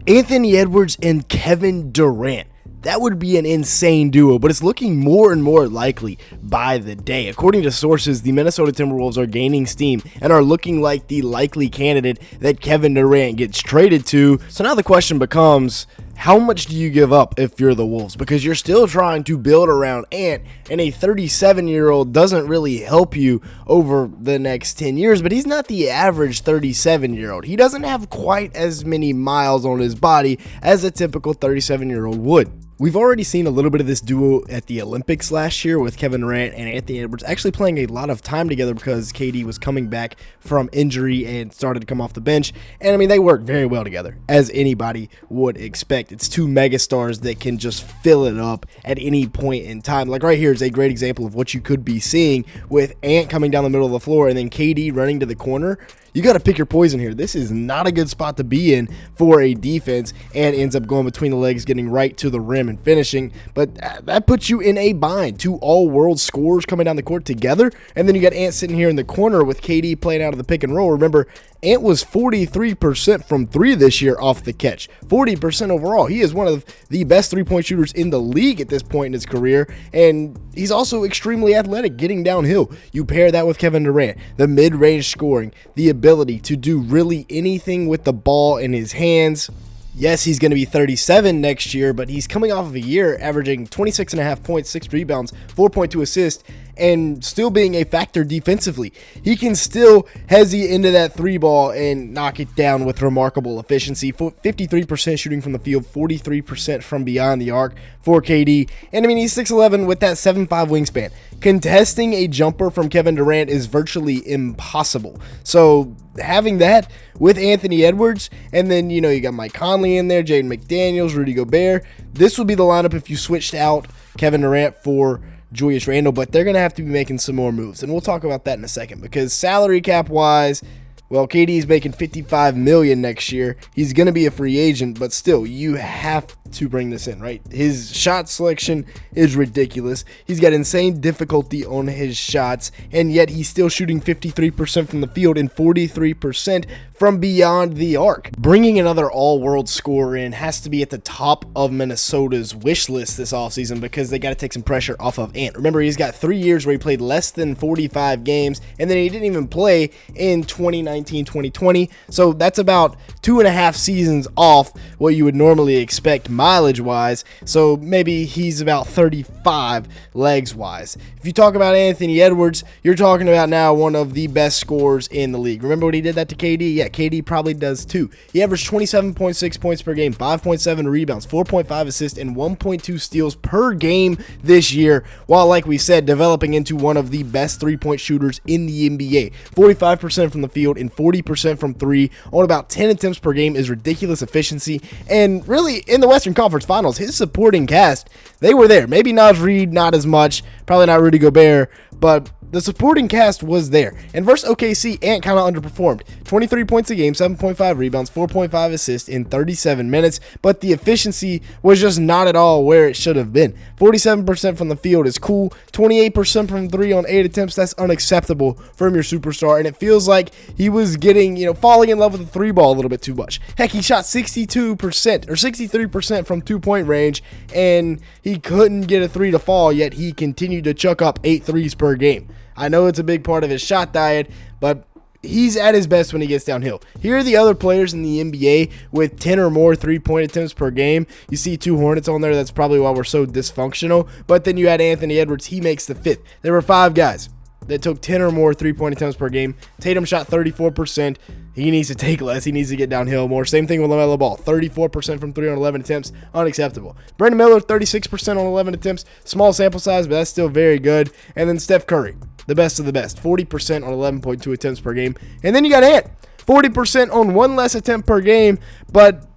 Anthony Edwards and Kevin Durant. That would be an insane duo, but it's looking more and more likely by the day. According to sources, the Minnesota Timberwolves are gaining steam and are looking like the likely candidate that Kevin Durant gets traded to. So now the question becomes, how much do you give up if you're the Wolves? Because you're still trying to build around Ant, and a 37-year-old doesn't really help you over the next 10 years, but he's not the average 37-year-old. He doesn't have quite as many miles on his body as a typical 37-year-old would. We've already seen a little bit of this duo at the Olympics last year with Kevin Durant and Anthony Edwards actually playing a lot of time together because KD was coming back from injury and started to come off the bench. And I mean, they work very well together, as anybody would expect. It's two megastars that can just fill it up at any point in time. Like right here is a great example of what you could be seeing with Ant coming down the middle of the floor and then KD running to the corner. You got to pick your poison here. This is not a good spot to be in for a defense, and ends up going between the legs, getting right to the rim and finishing. But that puts you in a bind. Two all-world scorers coming down the court together, and then you got Ant sitting here in the corner with KD playing out of the pick and roll. Remember, Ant was 43% from three this year off the catch, 40% overall. He is one of the best three-point shooters in the league at this point in his career, and he's also extremely athletic, getting downhill. You pair that with Kevin Durant, the mid-range scoring, the ability to do really anything with the ball in his hands. Yes, he's going to be 37 next year, but he's coming off of a year averaging 26.5 points, 6 rebounds, 4.2 assists, and still being a factor defensively. He can still hezzy into that three ball and knock it down with remarkable efficiency. 53% shooting from the field, 43% from beyond the arc for KD. And I mean, he's 6'11 with that 7'5 wingspan. Contesting a jumper from Kevin Durant is virtually impossible. So having that with Anthony Edwards, and then, you know, you got Mike Conley in there, Jaden McDaniels, Rudy Gobert. This would be the lineup if you switched out Kevin Durant for Julius Randle, but they're going to have to be making some more moves, and we'll talk about that in a second, because salary cap wise, well, KD is making $55 million next year. He's going to be a free agent, but still, you have to bring this in, right? His shot selection is ridiculous. He's got insane difficulty on his shots, and yet he's still shooting 53% from the field and 43% from beyond the arc. Bringing another all-world scorer in has to be at the top of Minnesota's wish list this offseason, because they got to take some pressure off of Ant. Remember, he's got 3 years where he played less than 45 games, and then he didn't even play in 2019-2020, so that's about 2.5 seasons off what you would normally expect mileage-wise, so maybe he's about 35 legs-wise. If you talk about Anthony Edwards, you're talking about now one of the best scorers in the league. Remember when he did that to KD? Yeah, KD probably does too. He averaged 27.6 points per game, 5.7 rebounds, 4.5 assists, and 1.2 steals per game this year, while, like we said, developing into one of the best three-point shooters in the NBA. 45% from the field and 40% from three on about 10 attempts per game is ridiculous efficiency. And really, in the Western Conference Finals, his supporting cast, they were there. Maybe Naz Reid, not as much, probably not Rudy Gobert, but the supporting cast was there. And versus OKC, Ant kind of underperformed. 23 points a game, 7.5 rebounds, 4.5 assists in 37 minutes, but the efficiency was just not at all where it should have been. 47% from the field is cool. 28% from three on 8 attempts, that's unacceptable from your superstar, and it feels like he was getting, falling in love with the three ball a little bit too much. Heck, he shot 62% or 63% from 2-point range, and he couldn't get a three to fall, yet he continued to chuck up 8 threes per game. I know it's a big part of his shot diet, but he's at his best when he gets downhill. Here are the other players in the NBA with 10 or more three-point attempts per game. You see 2 Hornets on there. That's probably why we're so dysfunctional. But then you add Anthony Edwards. He makes the 5th. There were 5 guys that took 10 or more three-point attempts per game. Tatum shot 34%. He needs to take less. He needs to get downhill more. Same thing with LaMelo Ball. 34% from 3 on 11 attempts. Unacceptable. Brandon Miller, 36% on 11 attempts. Small sample size, but that's still very good. And then Steph Curry, the best of the best. 40% on 11.2 attempts per game. And then you got Ant. 40% on 1 less attempt per game, but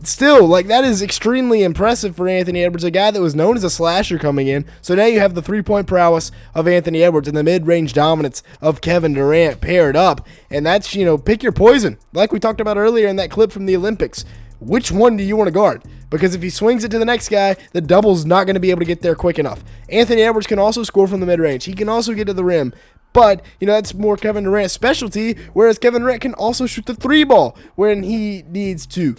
still, that is extremely impressive for Anthony Edwards, a guy that was known as a slasher coming in. So now you have the three-point prowess of Anthony Edwards and the mid-range dominance of Kevin Durant paired up. And that's, pick your poison. Like we talked about earlier in that clip from the Olympics. Which one do you want to guard? Because if he swings it to the next guy, the double's not going to be able to get there quick enough. Anthony Edwards can also score from the mid-range. He can also get to the rim. But, that's more Kevin Durant's specialty, whereas Kevin Durant can also shoot the three ball when he needs to.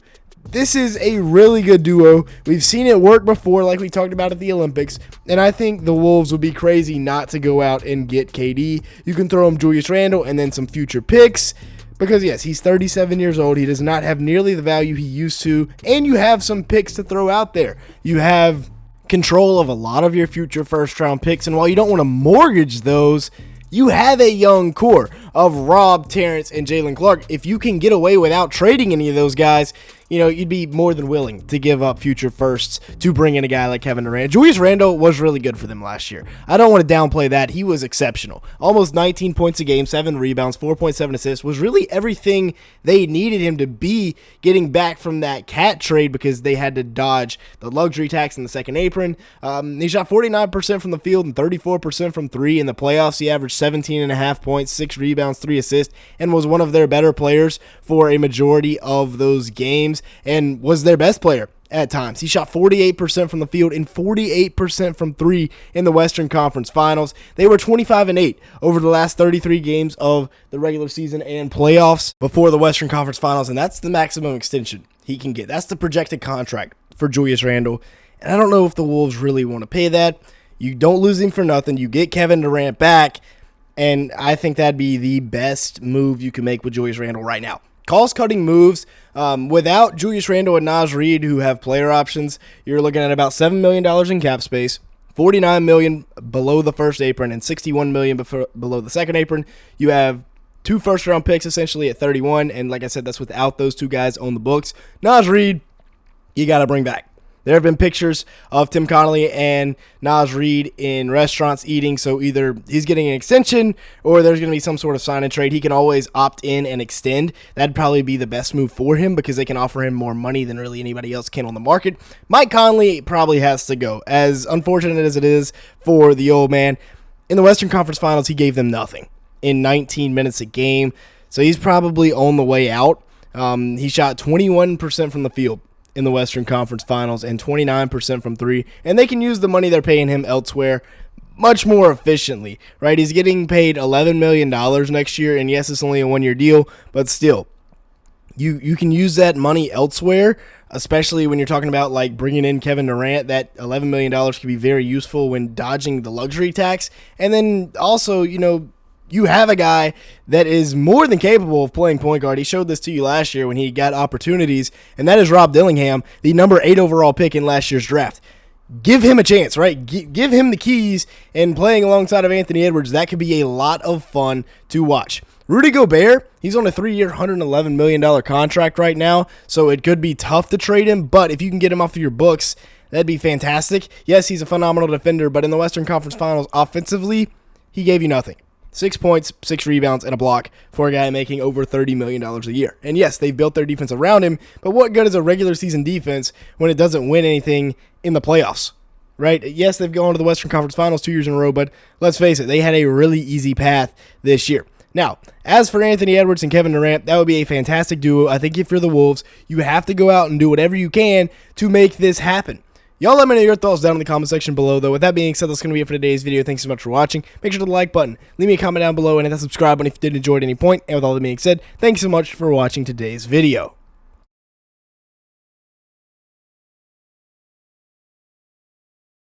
This is a really good duo. We've seen it work before, like we talked about at the Olympics, and I think the Wolves would be crazy not to go out and get KD. You can throw him Julius Randle and then some future picks, because yes, he's 37 years old. He does not have nearly the value he used to, and you have some picks to throw out there. You have control of a lot of your future first-round picks, and while you don't want to mortgage those, you have a young core of Rob, Terrence, and Jalen Clark. If you can get away without trading any of those guys, you'd be more than willing to give up future firsts to bring in a guy like Kevin Durant. Julius Randle was really good for them last year. I don't want to downplay that. He was exceptional. Almost 19 points a game, 7 rebounds, 4.7 assists. Was really everything they needed him to be, getting back from that cat trade because they had to dodge the luxury tax in the second apron. He shot 49% from the field and 34% from three. In the playoffs, he averaged 17.5 points, 6 rebounds, 3 assists, and was one of their better players for a majority of those games, and was their best player at times. He shot 48% from the field and 48% from three in the Western Conference Finals. They were 25-8 over the last 33 games of the regular season and playoffs before the Western Conference Finals, and that's the maximum extension he can get. That's the projected contract for Julius Randle, and I don't know if the Wolves really want to pay that. You don't lose him for nothing. You get Kevin Durant back, and I think that'd be the best move you can make with Julius Randle right now. Cost-cutting moves, without Julius Randle and Naz Reid, who have player options, you're looking at about $7 million in cap space, $49 million below the first apron, and $61 million below the second apron. You have 2 first-round picks essentially at 31, and like I said, that's without those 2 guys on the books. Naz Reid, you got to bring back. There have been pictures of Tim Connolly and Naz Reid in restaurants eating, so either he's getting an extension or there's going to be some sort of sign and trade. He can always opt in and extend. That'd probably be the best move for him because they can offer him more money than really anybody else can on the market. Mike Conley probably has to go, as unfortunate as it is for the old man. In the Western Conference Finals, he gave them nothing in 19 minutes a game, so he's probably on the way out. He shot 21% from the field in the Western Conference Finals and 29% from three, and they can use the money they're paying him elsewhere much more efficiently, right? He's getting paid $11 million next year, and yes, it's only a one-year deal, but still, you can use that money elsewhere, especially when you're talking about like bringing in Kevin Durant. That $11 million can be very useful when dodging the luxury tax, and then also, you have a guy that is more than capable of playing point guard. He showed this to you last year when he got opportunities, and that is Rob Dillingham, the number 8 overall pick in last year's draft. Give him a chance, right? Give him the keys, and playing alongside of Anthony Edwards, that could be a lot of fun to watch. Rudy Gobert, he's on a 3-year, $111 million contract right now, so it could be tough to trade him, but if you can get him off of your books, that'd be fantastic. Yes, he's a phenomenal defender, but in the Western Conference Finals, offensively, he gave you nothing. 6 points, 6 rebounds, and a block for a guy making over $30 million a year. And yes, they've built their defense around him, but what good is a regular season defense when it doesn't win anything in the playoffs, right? Yes, they've gone to the Western Conference Finals 2 years in a row, but let's face it, they had a really easy path this year. Now, as for Anthony Edwards and Kevin Durant, that would be a fantastic duo. I think if you're the Wolves, you have to go out and do whatever you can to make this happen. Y'all let me know your thoughts down in the comment section below, though. With that being said, that's going to be it for today's video. Thanks so much for watching. Make sure to hit the like button, leave me a comment down below, and hit that subscribe button if you did enjoy at any point. And with all that being said, thanks so much for watching today's video.